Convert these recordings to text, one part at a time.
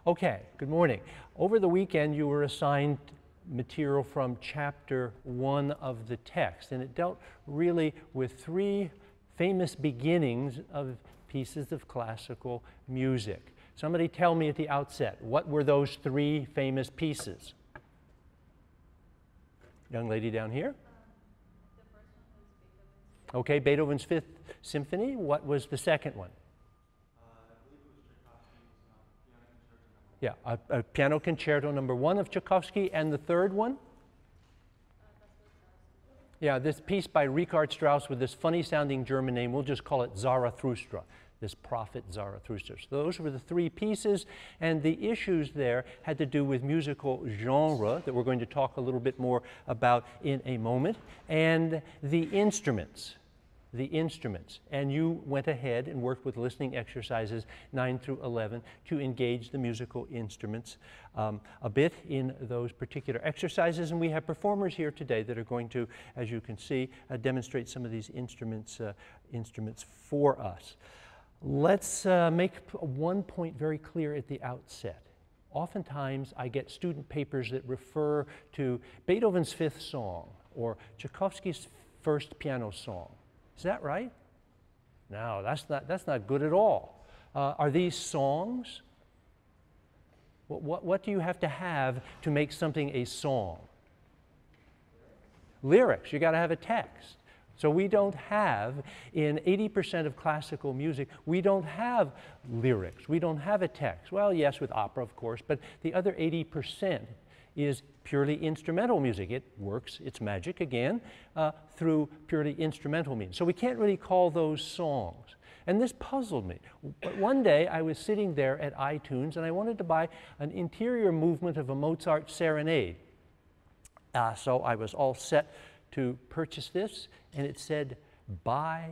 Okay, good morning. Over the weekend you were assigned material from chapter 1 of the text, and it dealt really with 3 famous beginnings of pieces of classical music. Somebody tell me at the outset, what were those 3 famous pieces? Young lady down here? The first one was Beethoven's. Okay, Beethoven's 5th Symphony. What was the second one? I believe it was Tchaikovsky's Piano Concerto No. 1. Yeah, a Piano Concerto No. 1 of Tchaikovsky, and the third one? Yeah, this piece by Richard Strauss with this funny sounding German name, we'll just call it Zarathustra, this prophet Zarathustra. So those were the 3 pieces, and the issues there had to do with musical genre that we're going to talk a little bit more about in a moment, and the instruments. And you went ahead and worked with listening exercises 9 through 11 to engage the musical instruments a bit in those particular exercises. And we have performers here today that are going to, as you can see, demonstrate some of these instruments for us. Let's make one point very clear at the outset. Oftentimes I get student papers that refer to Beethoven's 5th Song or Tchaikovsky's 1st Piano Song. Is that right? No, that's not good at all. Are these songs? What do you have to make something a song? Lyrics. You got to have a text. So we don't have, in 80% of classical music, we don't have lyrics. We don't have a text. Well, yes, with opera, of course, but the other 80% is purely instrumental music. It works its magic again through purely instrumental means. So we can't really call those songs. And this puzzled me. But one day I was sitting there at iTunes and I wanted to buy an interior movement of a Mozart serenade. So I was all set to purchase this, and it said, "Buy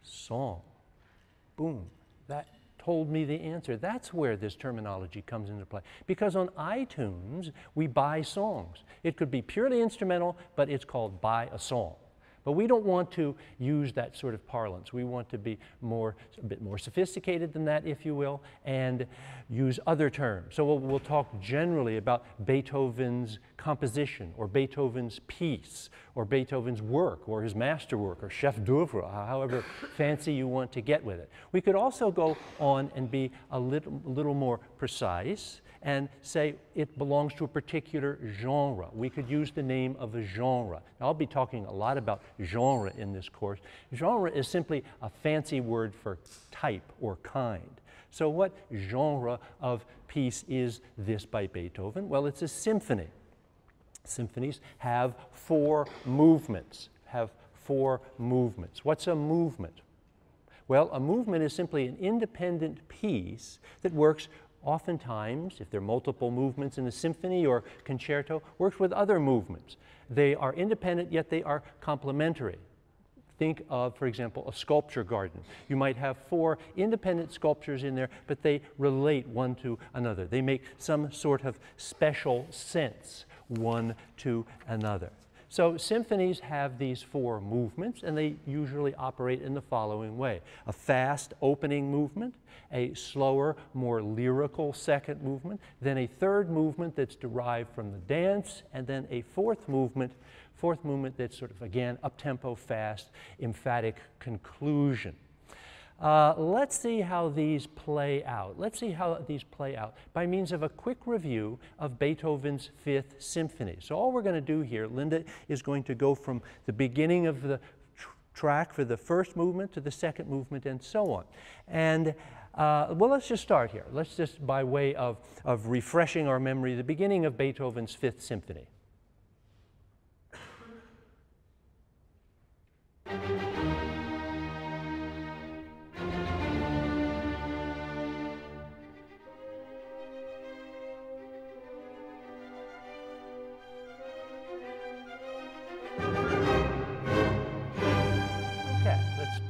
song." Boom. That told me the answer. That's where this terminology comes into play. Because on iTunes, we buy songs. It could be purely instrumental, but it's called buy a song. But we don't want to use that sort of parlance. We want to be a bit more sophisticated than that, if you will, and use other terms. So we'll talk generally about Beethoven's composition, or Beethoven's piece, or Beethoven's work, or his masterwork, or chef d'oeuvre, however fancy you want to get with it. We could also go on and be a little more precise and say it belongs to a particular genre. We could use the name of a genre. Now, I'll be talking a lot about genre in this course. Genre is simply a fancy word for type or kind. So what genre of piece is this by Beethoven? Well, it's a symphony. Symphonies have 4 movements. What's a movement? Well, a movement is simply an independent piece that works oftentimes, if there are multiple movements in a symphony or concerto, works with other movements. They are independent, yet they are complementary. Think of, for example, a sculpture garden. You might have 4 independent sculptures in there, but they relate one to another. They make some sort of special sense one to another. So symphonies have these 4 movements, and they usually operate in the following way. A fast opening movement, a slower, more lyrical second movement, then a third movement that's derived from the dance, and then a fourth movement that's sort of, again, up-tempo, fast, emphatic conclusion. Let's see how these play out. By means of a quick review of Beethoven's 5th Symphony. So all we're going to do here, Linda is going to go from the beginning of the track for the first movement to the second movement and so on. And well, let's just start here. Let's just, by way of refreshing our memory, the beginning of Beethoven's 5th Symphony.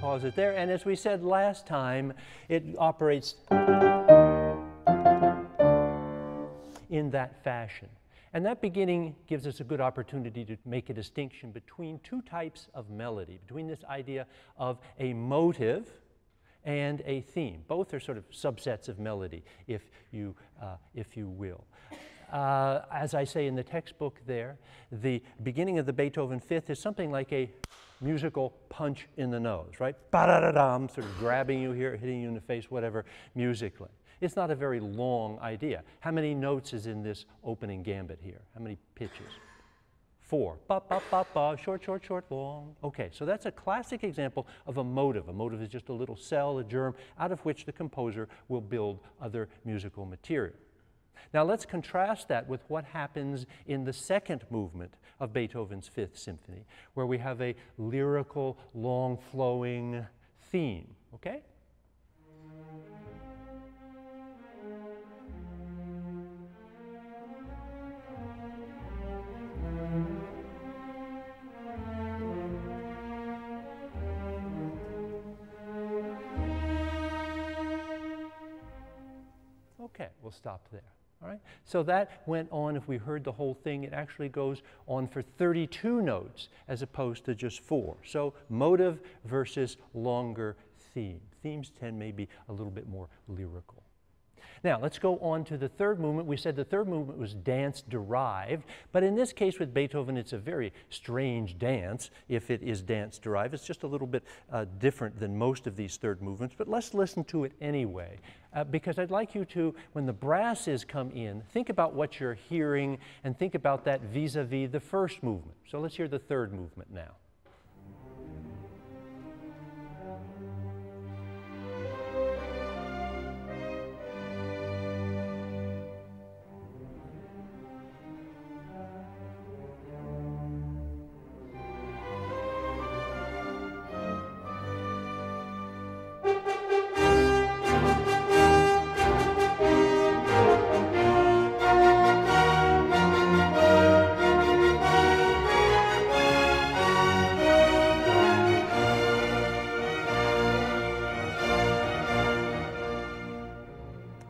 Pause it there, and as we said last time, it operates in that fashion. And that beginning gives us a good opportunity to make a distinction between 2 types of melody, between this idea of a motive and a theme. Both are sort of subsets of melody, if you will. As I say in the textbook there, the beginning of the Beethoven Fifth is something like a musical punch in the nose, right? Ba-da-da-dum, sort of grabbing you here, hitting you in the face, whatever, musically. It's not a very long idea. How many notes is in this opening gambit here? How many pitches? 4. Ba, ba, ba, ba, short, short, short, long. Okay, so that's a classic example of a motive. A motive is just a little cell, a germ, out of which the composer will build other musical material. Now let's contrast that with what happens in the second movement of Beethoven's Fifth Symphony, where we have a lyrical, long-flowing theme, okay? Okay, we'll stop there. All right? So that went on, if we heard the whole thing, it actually goes on for 32 notes as opposed to just 4. So motive versus longer theme. Themes tend maybe a little bit more lyrical. Now, let's go on to the third movement. We said the third movement was dance-derived, but in this case with Beethoven, it's a very strange dance, if it is dance-derived. It's just a little bit different than most of these third movements, but let's listen to it anyway, because I'd like you to, when the brasses come in, think about what you're hearing and think about that vis-a-vis the first movement. So let's hear the third movement now.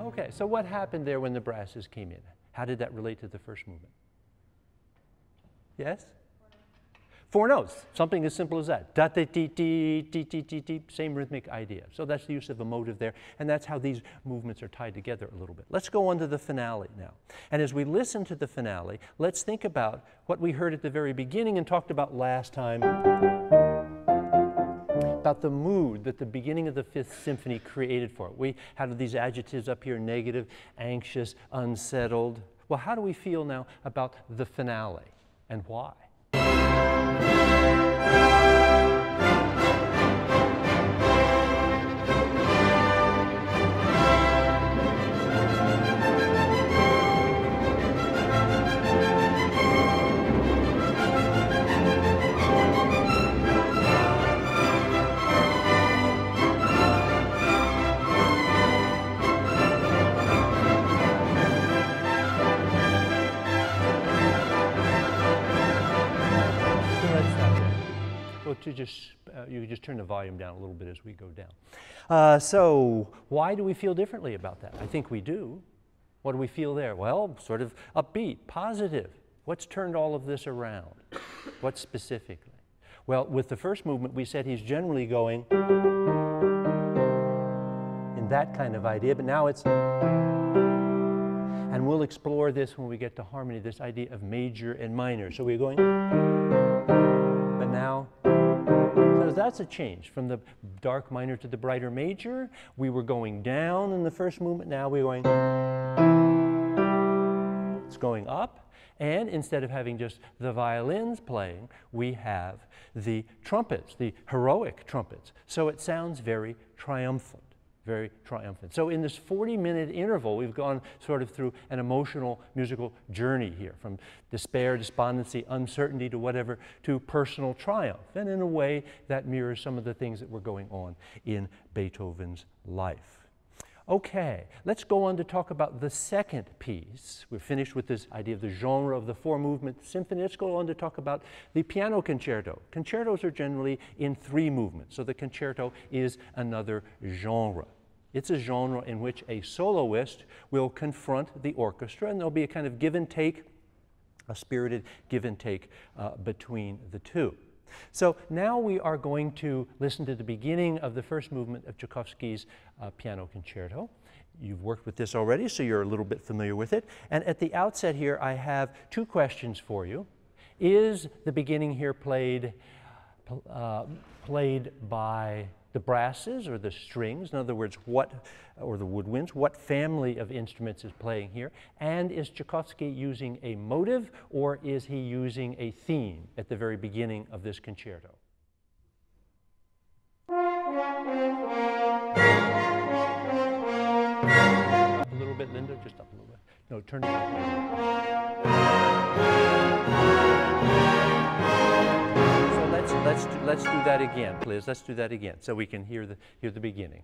Okay, so what happened there when the brasses came in? How did that relate to the first movement? Yes? 4 notes, something as simple as that. Da da dee dee dee dee dee dee, same rhythmic idea. So that's the use of a motive there, and that's how these movements are tied together a little bit. Let's go on to the finale now. And as we listen to the finale, let's think about what we heard at the very beginning and talked about last time, about the mood that the beginning of the Fifth Symphony created for it. We had these adjectives up here: negative, anxious, unsettled. Well, how do we feel now about the finale, and why? You can just turn the volume down a little bit as we go down. So why do we feel differently about that? I think we do. What do we feel there? Well, sort of upbeat, positive. What's turned all of this around? What specifically? Well, with the first movement, we said he's generally going in that kind of idea, but now it's, and we'll explore this when we get to harmony, this idea of major and minor. So we're going, but now, so that's a change from the dark minor to the brighter major. We were going down in the first movement, now we're going, it's going up, and instead of having just the violins playing, we have the trumpets, the heroic trumpets. So it sounds very triumphant. Very triumphant. So in this 40-minute interval, we've gone sort of through an emotional musical journey here, from despair, despondency, uncertainty to whatever, to personal triumph. And in a way, that mirrors some of the things that were going on in Beethoven's life. Okay, let's go on to talk about the second piece. We're finished with this idea of the genre of the 4-movement symphony. Let's go on to talk about the piano concerto. Concertos are generally in 3 movements, so the concerto is another genre. It's a genre in which a soloist will confront the orchestra, and there'll be a kind of give and take, a spirited give and take between the two. So now we are going to listen to the beginning of the first movement of Tchaikovsky's piano concerto. You've worked with this already, so you're a little bit familiar with it. And at the outset here, I have two questions for you. Is the beginning here played by the brasses or the strings? In other words, or the woodwinds, what family of instruments is playing here? And is Tchaikovsky using a motive, or is he using a theme at the very beginning of this concerto? Up a little bit, Linda, just up a little bit. No, turn it up a little bit. So let's do that again, please. Let's do that again so we can hear the beginning.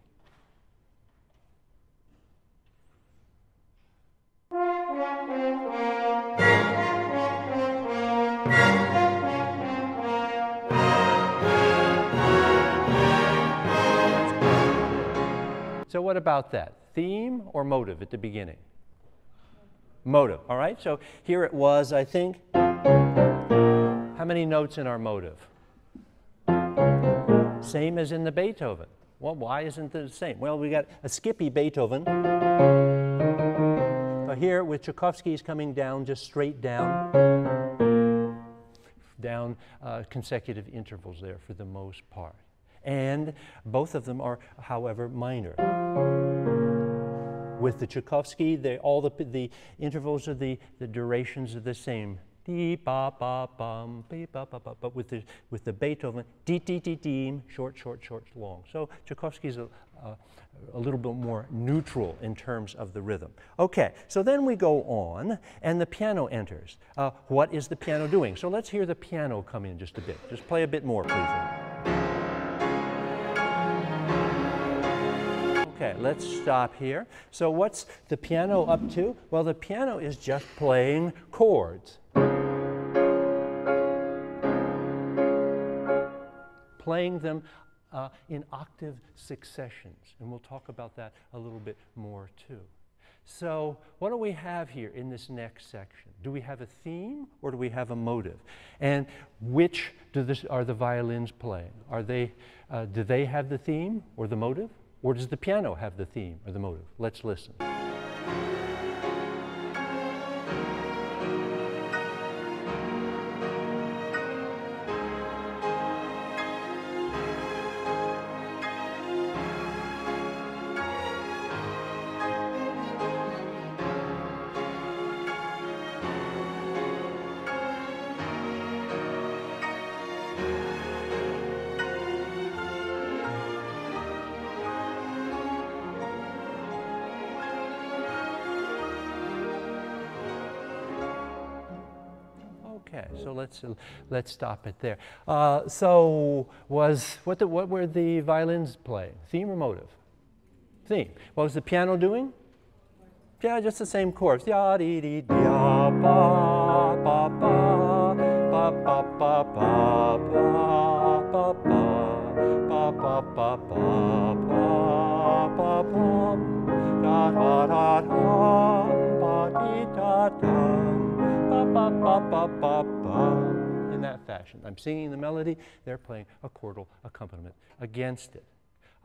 So what about that? Theme or motive at the beginning? Motive, all right? So here it was, I think. How many notes in our motive? Same as in the Beethoven. Well, why isn't it the same? Well, we got a skippy Beethoven. But here with Tchaikovsky, he's coming down, just straight down. Down consecutive intervals there for the most part. And both of them are, however, minor. With the Tchaikovsky, all the intervals of the durations are the same. Dee ba ba bum, be ba ba ba. But with the Beethoven, dee dee dee dee, short, short, short, long. So Tchaikovsky's a little bit more neutral in terms of the rhythm. Okay, so then we go on, and the piano enters. What is the piano doing? So let's hear the piano come in just a bit. Just play a bit more, please. Okay, let's stop here. So what's the piano up to? Well, the piano is just playing chords. Playing them in octave successions. And we'll talk about that a little bit more too. So what do we have here in this next section? Do we have a theme or do we have a motive? And which are the violins playing? Do they have the theme or the motive? Or does the piano have the theme or the motive? Let's listen. Okay, so let's stop it there. So what were the violins playing? Theme or motive? Theme. What was the piano doing? Yeah, just the same chords. Ya dee dee ya ba ba ba ba ba ba ba ba ba ba ba ba ba ba da da da da ba dee da da. Ba, ba, ba, ba, ba, in that fashion. I'm singing the melody, they're playing a chordal accompaniment against it.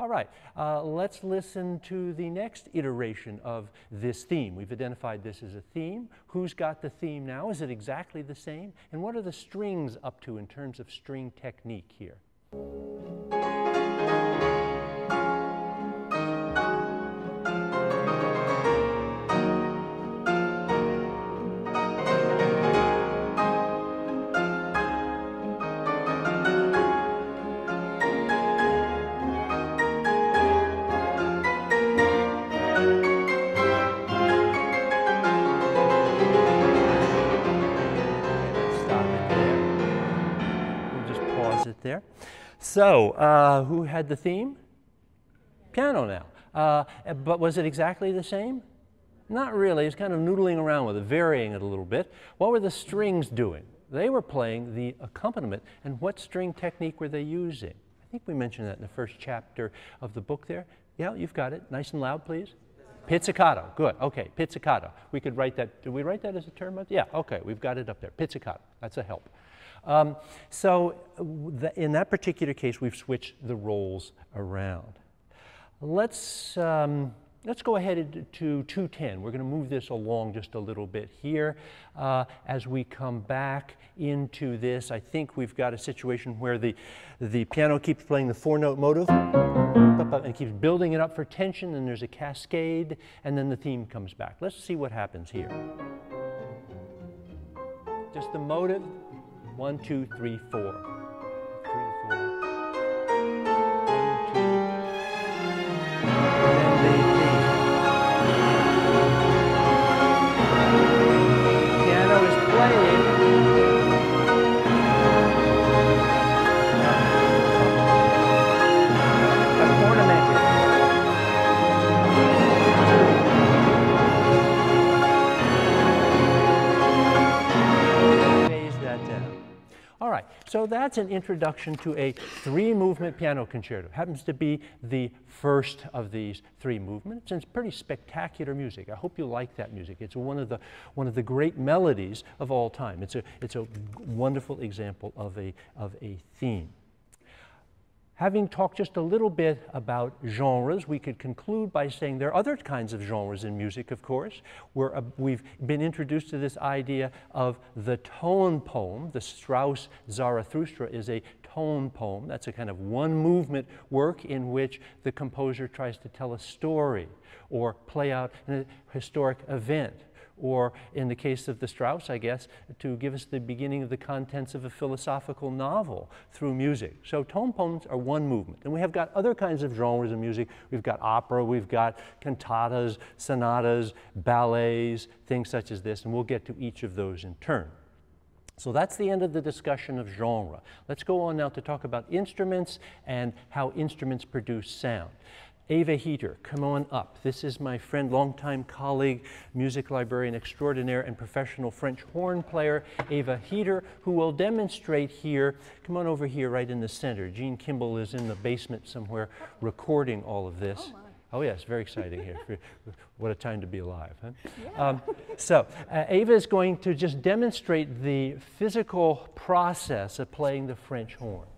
All right, let's listen to the next iteration of this theme. We've identified this as a theme. Who's got the theme now? Is it exactly the same? And what are the strings up to in terms of string technique here? There. So, who had the theme? Piano now. But was it exactly the same? Not really. It's kind of noodling around with it, varying it a little bit. What were the strings doing? They were playing the accompaniment. And what string technique were they using? I think we mentioned that in the first chapter of the book there. Yeah, you've got it. Nice and loud, please. Pizzicato. Good. Okay, pizzicato. We could write that. Did we write that as a term? Yeah, okay. We've got it up there. Pizzicato. That's a help. In that particular case, we've switched the roles around. Let's go ahead to 210. We're going to move this along just a little bit here. As we come back into this, I think we've got a situation where the piano keeps playing the four-note motive and keeps building it up for tension, and there's a cascade, and then the theme comes back. Let's see what happens here. Just the motive, 1, 2, 3, 4. 3, 4. 1, 2. And then the piano is playing. All right, so that's an introduction to a three-movement piano concerto. It happens to be the first of these three movements, and it's pretty spectacular music. I hope you like that music. It's one of the great melodies of all time. It's a wonderful example of a theme. Having talked just a little bit about genres, we could conclude by saying there are other kinds of genres in music, of course. We've been introduced to this idea of the tone poem. The Strauss Zarathustra is a tone poem. That's a kind of one-movement work in which the composer tries to tell a story or play out an historic event. Or in the case of the Strauss, I guess, to give us the beginning of the contents of a philosophical novel through music. So tone poems are one movement. And we have got other kinds of genres of music. We've got opera, we've got cantatas, sonatas, ballets, things such as this, and we'll get to each of those in turn. So that's the end of the discussion of genre. Let's go on now to talk about instruments and how instruments produce sound. Eva Heater, come on up. This is my friend, longtime colleague, music librarian extraordinaire and professional French horn player, Eva Heater, who will demonstrate here. Come on over here right in the center. Gene Kimball is in the basement somewhere recording all of this. Oh yes, very exciting here. What a time to be alive, huh? Yeah. Eva is going to just demonstrate the physical process of playing the French horn.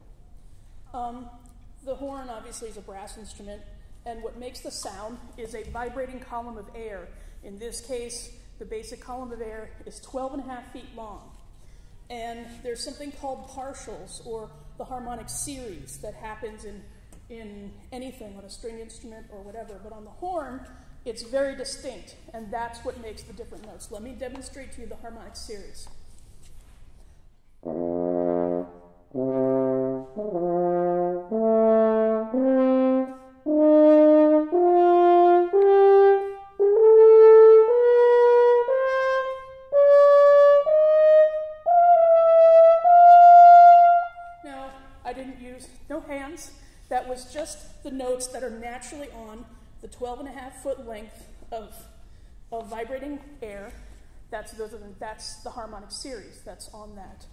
The horn obviously is a brass instrument. And what makes the sound is a vibrating column of air. In this case, the basic column of air is 12.5 feet long. And there's something called partials, or the harmonic series, that happens in anything, on a string instrument or whatever. But on the horn, it's very distinct, and that's what makes the different notes. Let me demonstrate to you the harmonic series. That was just the notes that are naturally on the 12.5-foot length of vibrating air. That's the harmonic series that's on that.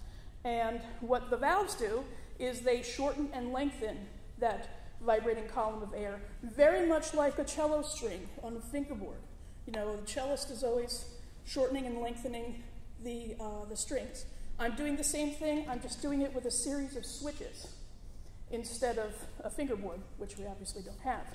And what the valves do is they shorten and lengthen that vibrating column of air, very much like a cello string on a fingerboard. You know, the cellist is always shortening and lengthening the strings. I'm doing the same thing, I'm just doing it with a series of switches instead of a fingerboard, which we obviously don't have.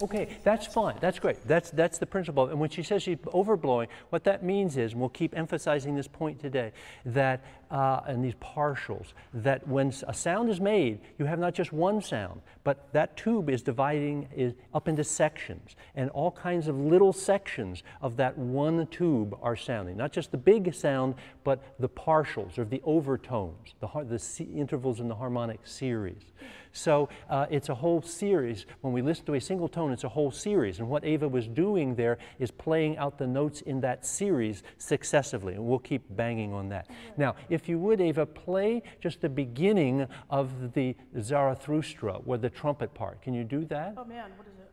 Okay, that's fine. That's great. That's the principle. And when she says she's overblowing, what that means is, and we'll keep emphasizing this point today, that and these partials, that when a sound is made, you have not just one sound, but that tube is dividing up into sections, and all kinds of little sections of that one tube are sounding. Not just the big sound, but the partials, or the overtones, the intervals in the harmonic series. So it's a whole series. When we listen to a single tone, it's a whole series. And what Eva was doing there is playing out the notes in that series successively. And we'll keep banging on that. Now, if you would, Eva, play just the beginning of the Zarathustra, or the trumpet part. Can you do that? Oh, man, what is it?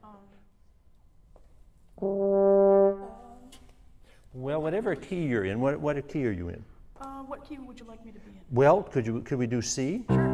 Well, whatever key you're in. What key are you in? What key would you like me to be in? Well, could we do C? Sure.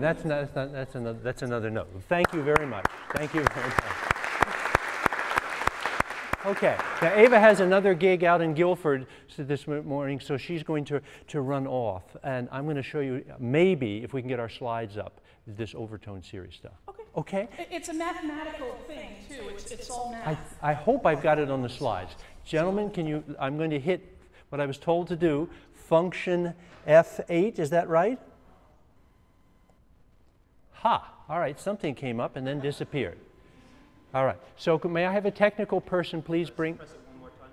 that's another note. Thank you very much. Thank you very much. Okay, now Ava has another gig out in Guilford this morning, so she's going to run off. And I'm going to show you, maybe, if we can get our slides up, this overtone series stuff. Okay. Okay? It's a mathematical thing, too. It's all math. I hope I've got it on the slides. Gentlemen, I'm going to hit what I was told to do, function F8, is that right? Ha, all right, something came up and then disappeared. All right, so may I have a technical person please bring? Press it one more time.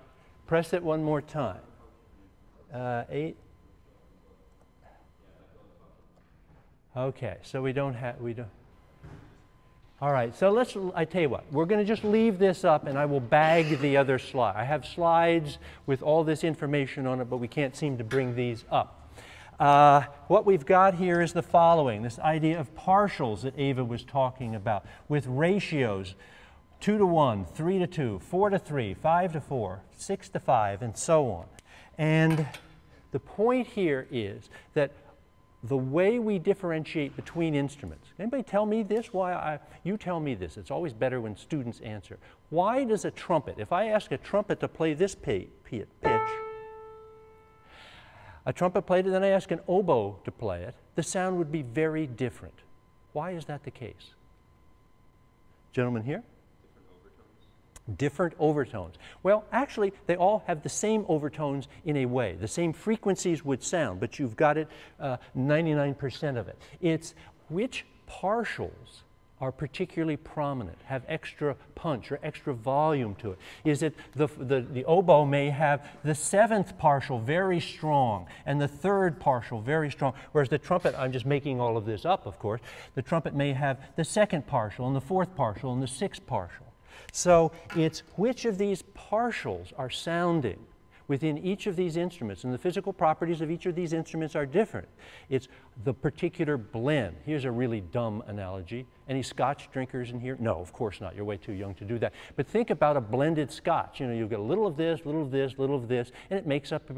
Press it one more time. 8. Okay, so we don't. All right, so I tell you what, we're going to just leave this up and I will bag the other slide. I have slides with all this information on it, but we can't seem to bring these up. What we've got here is the following, this idea of partials that Ava was talking about, with ratios 2 to 1, 3 to 2, 4 to 3, 5 to 4, 6 to 5, and so on. And the point here is that the way we differentiate between instruments. Anybody tell me this? You tell me this. It's always better when students answer. Why does a trumpet, if I ask a trumpet to play this pitch, a trumpet played it, then I ask an oboe to play it, the sound would be very different. Why is that the case? Gentlemen here? Different overtones. Well, actually, they all have the same overtones in a way. The same frequencies would sound, but you've got it 99% of it. It's which partials are particularly prominent, have extra punch or extra volume to it. Is it the oboe may have the 7th partial very strong and the 3rd partial very strong, whereas the trumpet, I'm just making all of this up, of course, the trumpet may have the 2nd partial and the 4th partial and the 6th partial. So it's which of these partials are sounding within each of these instruments, and the physical properties of each of these instruments are different. It's the particular blend. Here's a really dumb analogy. Any Scotch drinkers in here? No, of course not. You're way too young to do that. But think about a blended Scotch. You know, you get a little of this, little of this, little of this, and it makes up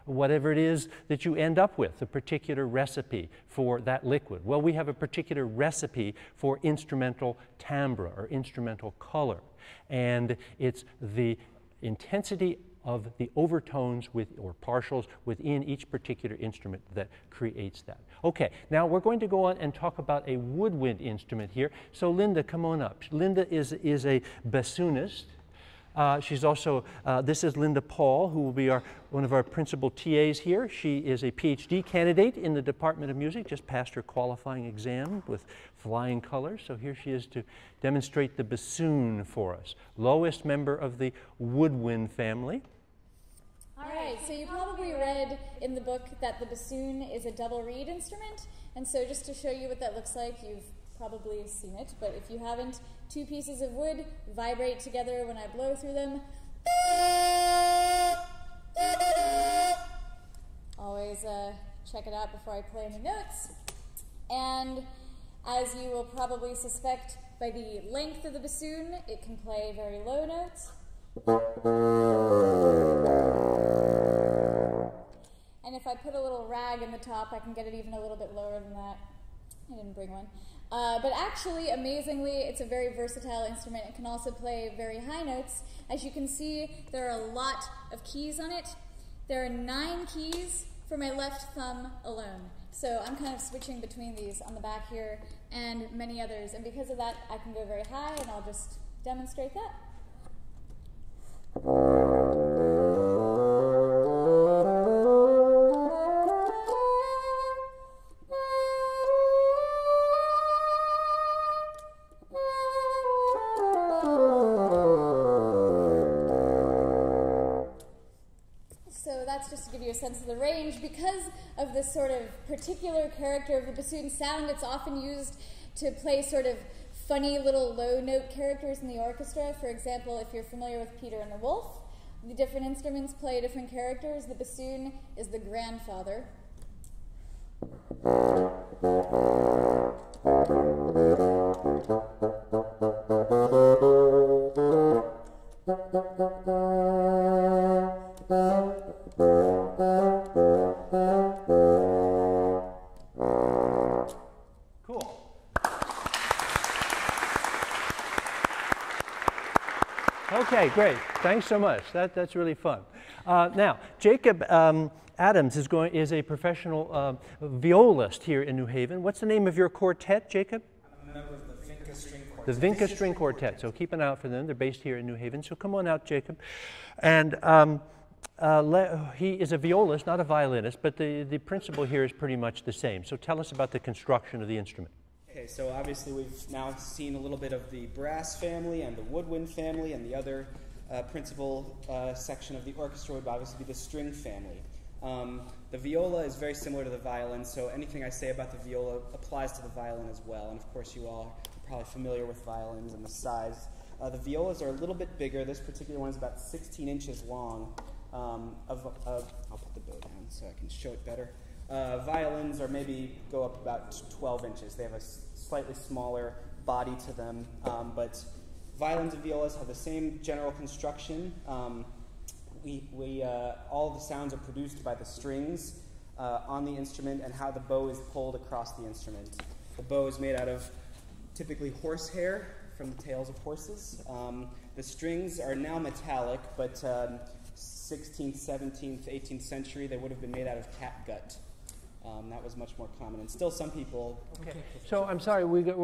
whatever it is that you end up with, a particular recipe for that liquid. Well, we have a particular recipe for instrumental timbre or instrumental color. And it's the intensity of the overtones or partials within each particular instrument that creates that. Okay, now we're going to go on and talk about a woodwind instrument here. So Linda, come on up. Linda is a bassoonist. She's also, this is Linda Paul, who will be one of our principal TAs here. She is a PhD candidate in the Department of Music, just passed her qualifying exam with flying colors. So here she is to demonstrate the bassoon for us. Lowest member of the woodwind family. All right, so you probably read in the book that the bassoon is a double reed instrument. And so just to show you what that looks like, you've probably seen it, but if you haven't, 2 pieces of wood vibrate together when I blow through them. Always check it out before I play any notes. And as you will probably suspect by the length of the bassoon, it can play very low notes. And if I put a little rag in the top, I can get it even a little bit lower than that. I didn't bring one. But actually, amazingly, it's a very versatile instrument. It can also play very high notes. As you can see, there are a lot of keys on it. There are 9 keys for my left thumb alone. So I'm kind of switching between these on the back here and many others. And because of that, I can go very high, and I'll just demonstrate that. Just to give you a sense of the range, because of this sort of particular character of the bassoon sound, it's often used to play sort of funny little low note characters in the orchestra. For example, if you're familiar with Peter and the Wolf, the different instruments play different characters. The bassoon is the grandfather. Cool. Okay, great. Thanks so much. That's really fun. Now, Jacob Adams is a professional violist here in New Haven. What's the name of your quartet, Jacob? I'm a member of the Vinca String Quartet. The Vinca String Quartet. So keep an eye out for them. They're based here in New Haven. So come on out, Jacob. And he is a violist, not a violinist, but the principle here is pretty much the same. So tell us about the construction of the instrument. Okay, so obviously we've now seen a little bit of the brass family and the woodwind family, and the other principal section of the orchestra would obviously be the string family. The viola is very similar to the violin, so anything I say about the viola applies to the violin as well. And of course you all are probably familiar with violins and the size. The violas are a little bit bigger. This particular one is about 16 inches long. I'll put the bow down so I can show it better. Violins are maybe go up about 12 inches. They have a slightly smaller body to them, but violins and violas have the same general construction. All of the sounds are produced by the strings on the instrument and how the bow is pulled across the instrument. The bow is made out of typically horsehair from the tails of horses. The strings are now metallic, but 16th, 17th, 18th century, they would have been made out of catgut. That was much more common, and still some people... Okay. So I'm sorry,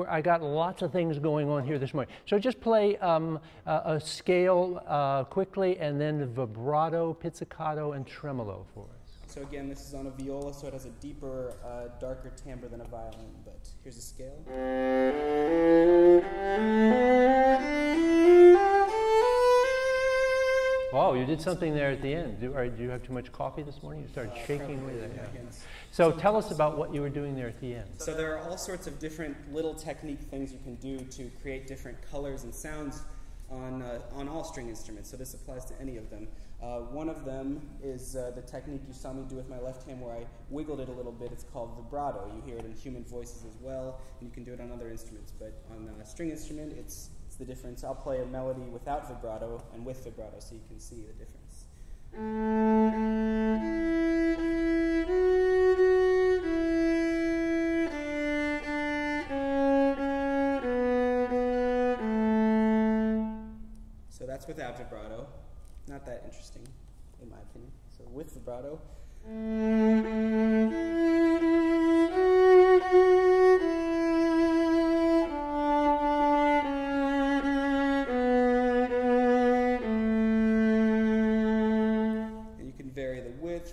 I got lots of things going on here this morning. So just play a scale quickly, and then the vibrato, pizzicato, and tremolo for us. So again, this is on a viola, so it has a deeper, darker timbre than a violin, but here's a scale. Wow, you did something there at the end. Do you have too much coffee this morning? You started shaking away there. Yeah. So tell us about what you were doing there at the end. So there are all sorts of different little technique things you can do to create different colors and sounds on all string instruments. So this applies to any of them. One of them is the technique you saw me do with my left hand where I wiggled it a little bit. It's called vibrato. You hear it in human voices as well, and you can do it on other instruments. But on a string instrument, it's the difference. I'll play a melody without vibrato and with vibrato so you can see the difference. So that's without vibrato. Not that interesting, in my opinion. So with vibrato.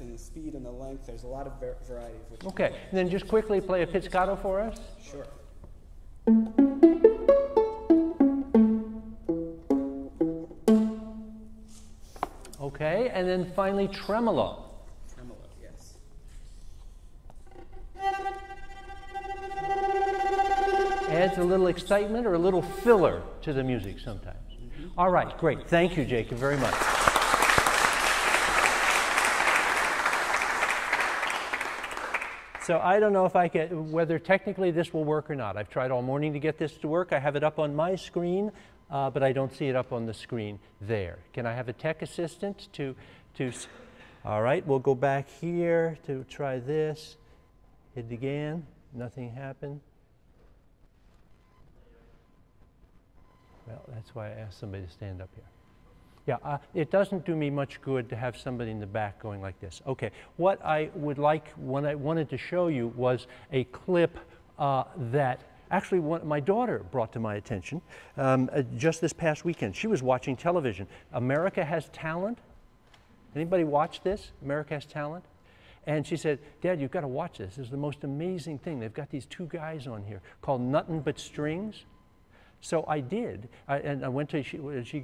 And the speed and the length. There's a lot of variety of which. Okay, and then just quickly play a pizzicato for us. Sure. Okay, and then finally tremolo. Tremolo, yes. Adds a little excitement or a little filler to the music sometimes. All right, great. Thank you, Jacob, very much. So I don't know if whether technically this will work or not. I've tried all morning to get this to work. I have it up on my screen, but I don't see it up on the screen there. Can I have a tech assistant to all right, we'll go back here to try this. Hit it again, nothing happened. Well, that's why I asked somebody to stand up here. Yeah, it doesn't do me much good to have somebody in the back going like this. Okay, what I would like, what I wanted to show you was a clip that actually my daughter brought to my attention just this past weekend. She was watching television. America Has Talent. Anybody watch this? America Has Talent? And she said, Dad, you've got to watch this. This is the most amazing thing. They've got these two guys on here called Nuttin' But Strings. So I did, and I went to, she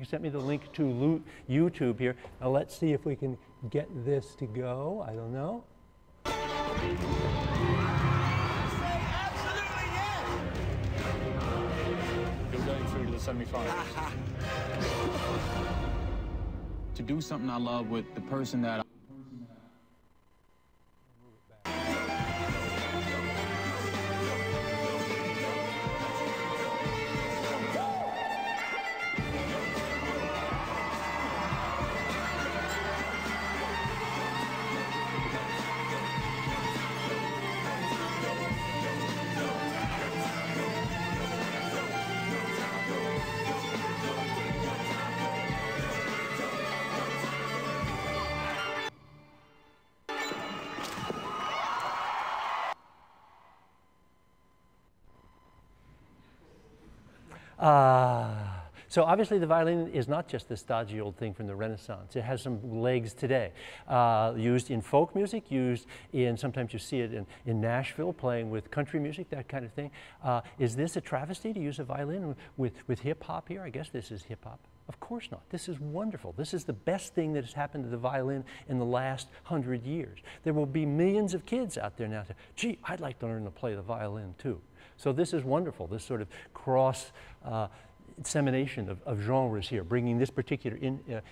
sent me the link to YouTube here. Now let's see if we can get this to go. I don't know. Absolutely yes! You're going through to the semi-finals. To do something I love with the person that So obviously the violin is not just this stodgy old thing from the Renaissance. It has some legs today. Used in folk music, used in, sometimes you see it in Nashville playing with country music, that kind of thing. Is this a travesty to use a violin with hip hop here? I guess this is hip hop. Of course not. This is wonderful. This is the best thing that has happened to the violin in the last 100 years. There will be millions of kids out there now saying, gee, I'd like to learn to play the violin too. So this is wonderful, this sort of cross dissemination of genres here, bringing this particular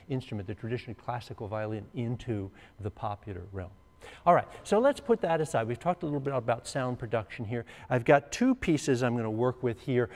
instrument, the traditionally classical violin, into the popular realm. All right, so let's put that aside. We've talked a little bit about sound production here. I've got two pieces I'm going to work with here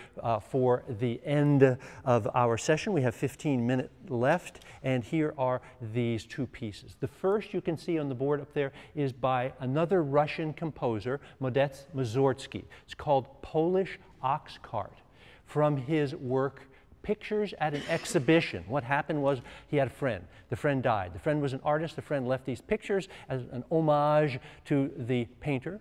for the end of our session. We have 15 minutes left, and here are these two pieces. The first you can see on the board up there is by another Russian composer, Modest Mussorgsky. It's called Polish Ox Cart, from his work Pictures at an Exhibition. What happened was he had a friend. The friend died. The friend was an artist. The friend left these pictures as an homage to the painter.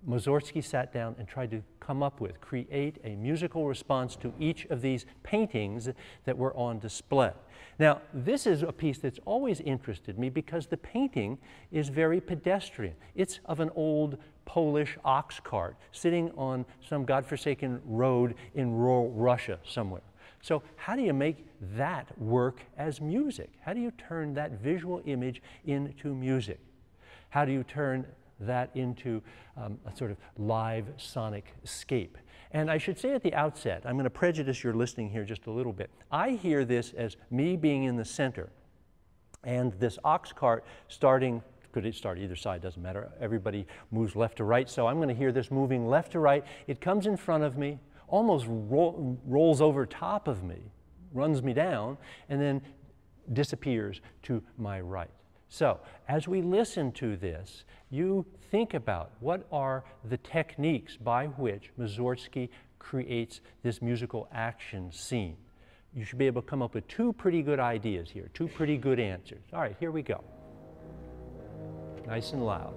Mussorgsky sat down and tried to come up with, create a musical response to each of these paintings that were on display. Now, this is a piece that's always interested me because the painting is very pedestrian. It's of an old Polish ox cart sitting on some godforsaken road in rural Russia somewhere. So how do you make that work as music? How do you turn that visual image into music? How do you turn that into a sort of live sonic scape? And I should say at the outset, I'm going to prejudice your listening here just a little bit. I hear this as me being in the center and this ox cart starting, could it start either side, doesn't matter. Everybody moves left to right, so I'm going to hear this moving left to right. It comes in front of me, almost rolls over top of me, runs me down, and then disappears to my right. So as we listen to this, you think about what are the techniques by which Mussorgsky creates this musical action scene. You should be able to come up with two pretty good ideas here, two pretty good answers. All right, here we go. Nice and loud.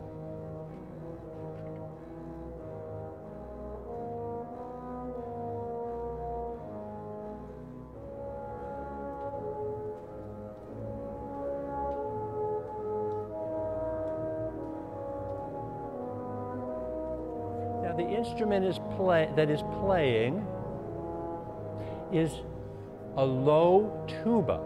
The instrument that is playing is a low tuba,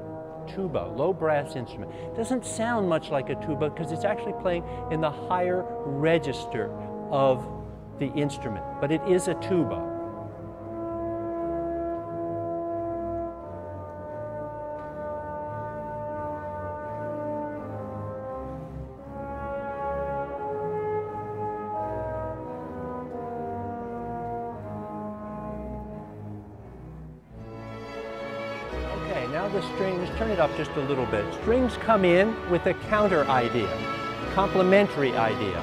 low brass instrument. It doesn't sound much like a tuba because it's actually playing in the higher register of the instrument, but it is a tuba. Now the strings, turn it up just a little bit. Strings come in with a counter idea, complementary idea.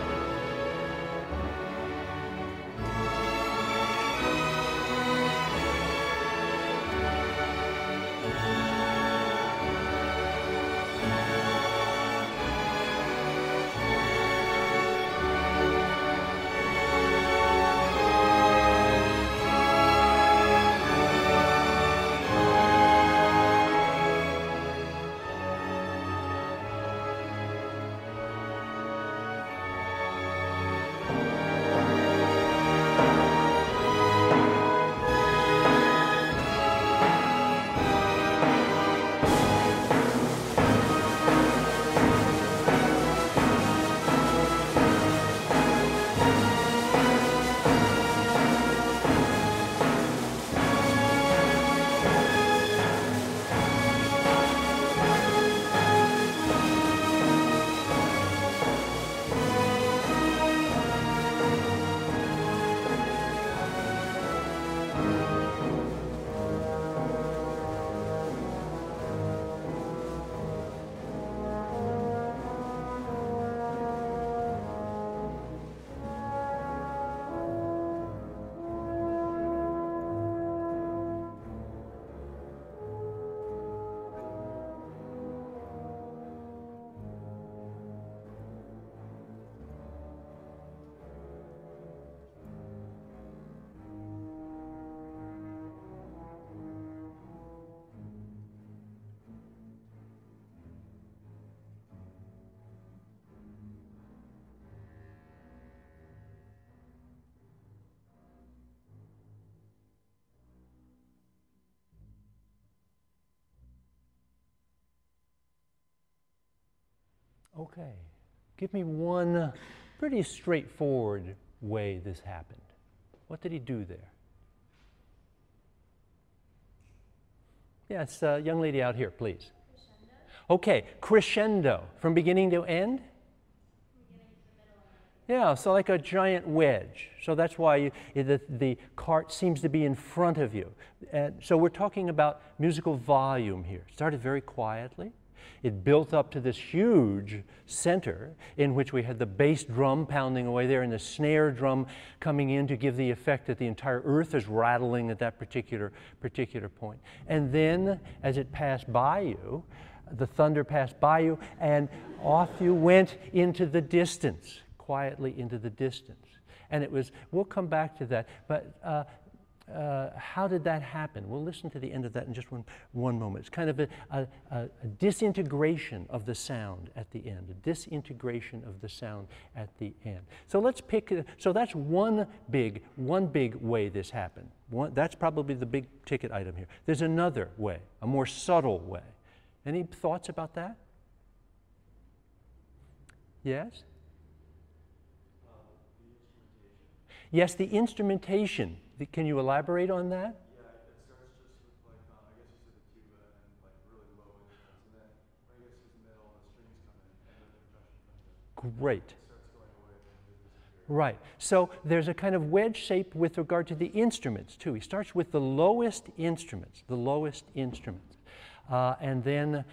Okay. Give me one pretty straightforward way this happened. What did he do there? Yes, young lady out here, please. Crescendo. Okay, crescendo, from beginning to end? Yeah, so like a giant wedge. So that's why the cart seems to be in front of you. And so we're talking about musical volume here. It started very quietly. It built up to this huge center in which we had the bass drum pounding away there and the snare drum coming in to give the effect that the entire earth is rattling at that particular point. And then as it passed by you, the thunder passed by you and off you went into the distance, quietly into the distance. And it was, we'll come back to that, but how did that happen? We'll listen to the end of that in just one moment. It's kind of a disintegration of the sound at the end, a disintegration of the sound at the end. So let's pick, so that's one big way this happened. That's probably the big ticket item here. There's another way, a more subtle way. Any thoughts about that? Yes? Yes, the instrumentation. Can you elaborate on that? Yeah, it starts just with like, I guess you said the tuba and like really low instruments, and then when it gets to the middle, the strings come in, and then the percussion comes in. Great. It starts going away, and then it disappears. Right. So there's a kind of wedge shape with regard to the instruments too. He starts with the lowest instruments, and then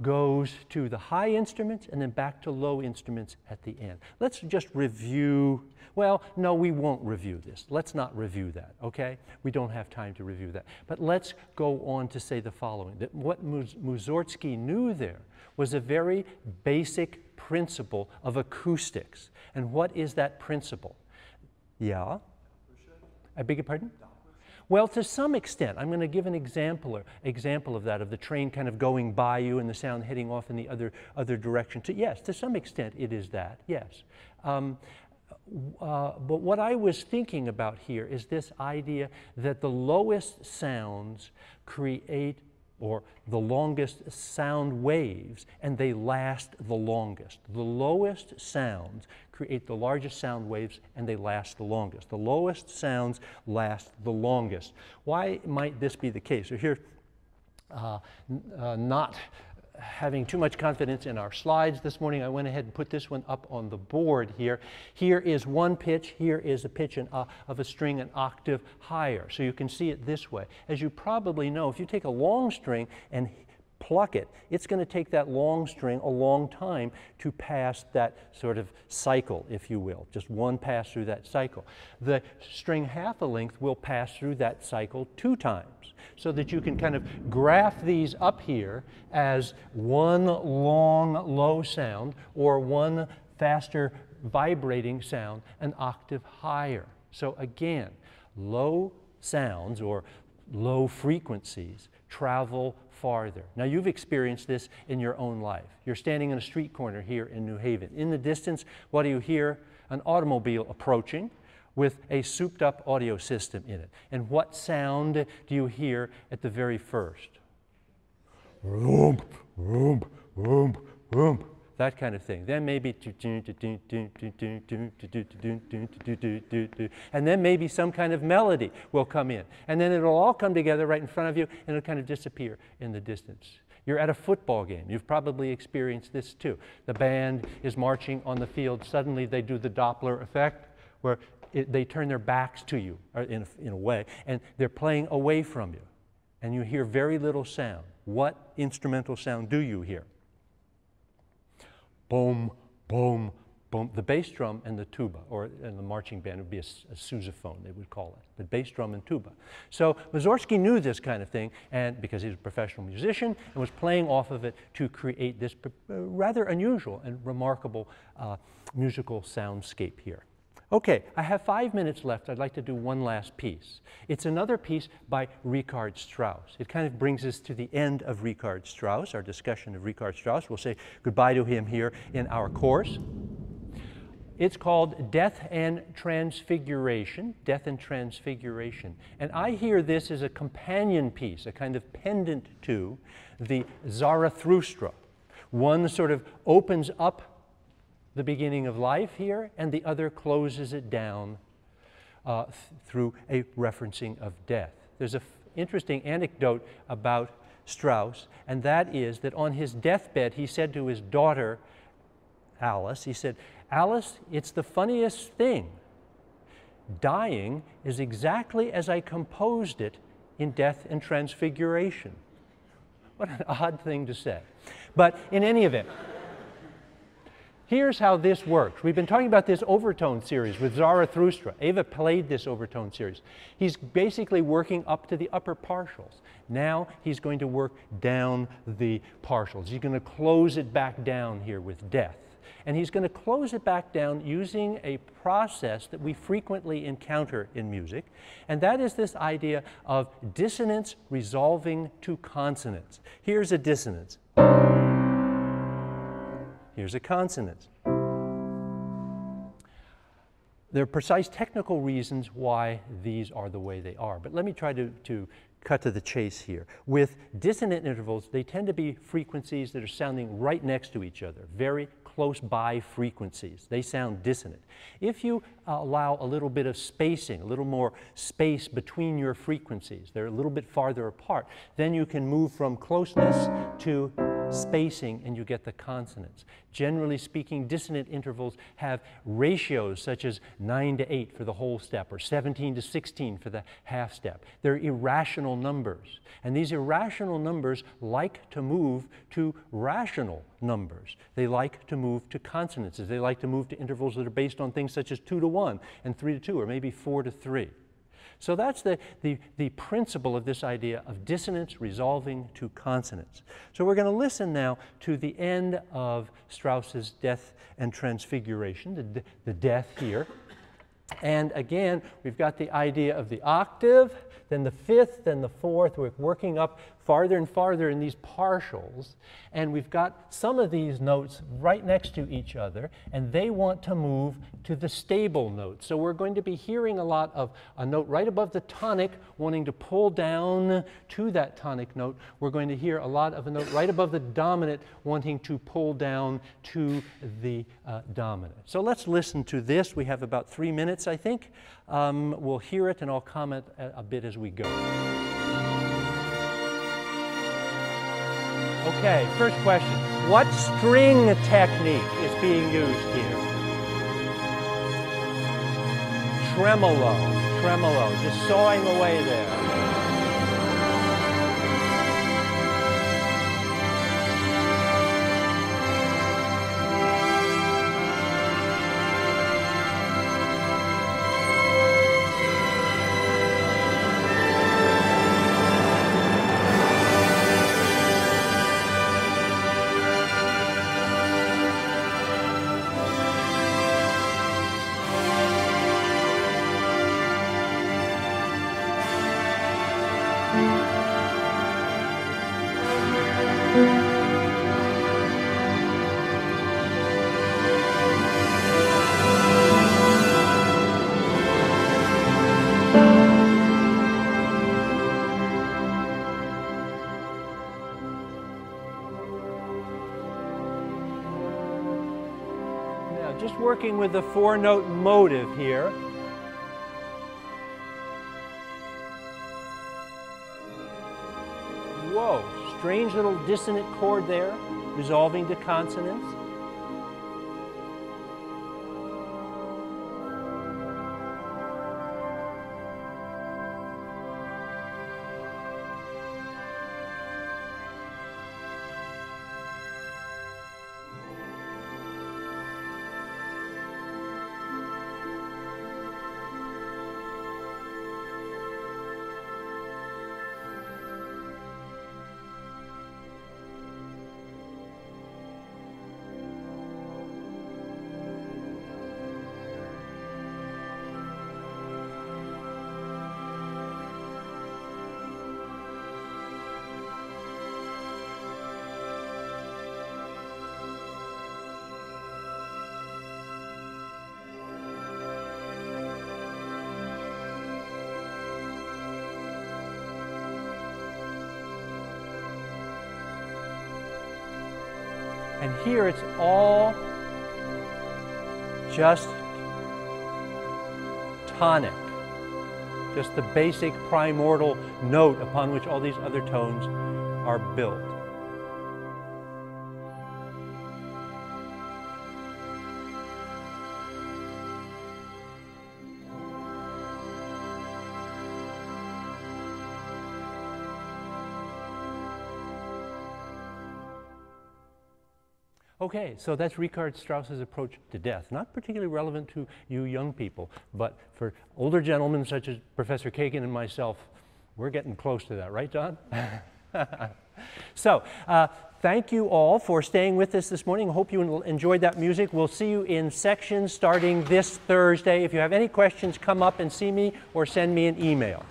goes to the high instruments and then back to low instruments at the end. Let's just review. Well, no, we won't review this. Let's not review that, okay? We don't have time to review that. But let's go on to say the following, that what Mugorsky knew there was a very basic principle of acoustics. And what is that principle? Yeah? I beg your pardon? Well, to some extent. I'm going to give an example of that, of the train kind of going by you and the sound heading off in the other direction. Yes, to some extent it is that, yes. But what I was thinking about here is this idea that the lowest sounds create, or the longest sound waves, and they last the longest. The lowest sounds create the largest sound waves, and they last the longest. The lowest sounds last the longest. Why might this be the case? So here, not having too much confidence in our slides this morning, I went ahead and put this one up on the board here. Here is one pitch. Here is a pitch of a string an octave higher. So you can see it this way. As you probably know, if you take a long string and pluck it, it's going to take that long string a long time to pass that sort of cycle, if you will, just one pass through that cycle. The string half a length will pass through that cycle 2 times, so that you can kind of graph these up here as one long low sound or one faster vibrating sound an octave higher. So again, low sounds or low frequencies travel farther. Now you've experienced this in your own life. You're standing in a street corner here in New Haven. In the distance, what do you hear? An automobile approaching with a souped up audio system in it. And what sound do you hear at the very first? Vroom, vroom, vroom, vroom. That kind of thing. Then maybe, and then maybe some kind of melody will come in. And then it'll all come together right in front of you, and it'll kind of disappear in the distance. You're at a football game. You've probably experienced this too. The band is marching on the field. Suddenly they do the Doppler effect, where they turn their backs to you, or in a way, and they're playing away from you. And you hear very little sound. What instrumental sound do you hear? Boom, boom, boom. The bass drum and the tuba, and the marching band would be a sousaphone, they would call it, the bass drum and tuba. So Mugorsky knew this kind of thing, and because he was a professional musician, and was playing off of it to create this rather unusual and remarkable musical soundscape here. Okay, I have 5 minutes left. I'd like to do one last piece. It's another piece by Richard Strauss. It kind of brings us to the end of Richard Strauss, our discussion of Richard Strauss. We'll say goodbye to him here in our course. It's called Death and Transfiguration, Death and Transfiguration. And I hear this as a companion piece, a kind of pendant to the Zarathustra, One sort of opens up the beginning of life here, and the other closes it down through a referencing of death. There's an interesting anecdote about Strauss, and that is that on his deathbed he said to his daughter Alice, he said, "Alice, it's the funniest thing. Dying is exactly as I composed it in Death and Transfiguration." What an odd thing to say. But in any event, here's how this works. We've been talking about this overtone series with Zarathustra. Eva played this overtone series. He's basically working up to the upper partials. Now he's going to work down the partials. He's going to close it back down here with death. And he's going to close it back down using a process that we frequently encounter in music, and that is this idea of dissonance resolving to consonance. Here's a dissonance. Here's a consonance. There are precise technical reasons why these are the way they are, but let me try to cut to the chase here. With dissonant intervals, they tend to be frequencies that are sounding right next to each other, very close by frequencies. They sound dissonant. If you allow a little bit of spacing, a little more space between your frequencies, they're a little bit farther apart, then you can move from closeness to spacing and you get the consonants. Generally speaking, dissonant intervals have ratios such as 9 to 8 for the whole step or 17 to 16 for the half step. They're irrational numbers, and these irrational numbers like to move to rational numbers. They like to move to consonances. They like to move to intervals that are based on things such as 2 to 1 and 3 to 2 or maybe 4 to 3. So that's the principle of this idea of dissonance resolving to consonance. So we're going to listen now to the end of Strauss's Death and Transfiguration, the death here. And again, we've got the idea of the octave, then the fifth, then the fourth. We're working up farther and farther in these partials, and we've got some of these notes right next to each other, and they want to move to the stable note. So we're going to be hearing a lot of a note right above the tonic wanting to pull down to that tonic note. We're going to hear a lot of a note right above the dominant wanting to pull down to the dominant. So let's listen to this. We have about 3 minutes, I think. We'll hear it, and I'll comment a bit as we go. Okay, first question. What string technique is being used here? Tremolo, tremolo, just sawing away there. Just working with the 4-note motive here. Whoa, strange little dissonant chord there, resolving to consonance. And here it's all just tonic, just the basic primordial note upon which all these other tones are built. Okay, so that's Richard Strauss's approach to death. Not particularly relevant to you young people, but for older gentlemen such as Professor Kagan and myself, we're getting close to that, right, John? So, thank you all for staying with us this morning. I hope you enjoyed that music. We'll see you in sections starting this Thursday. If you have any questions, come up and see me or send me an email.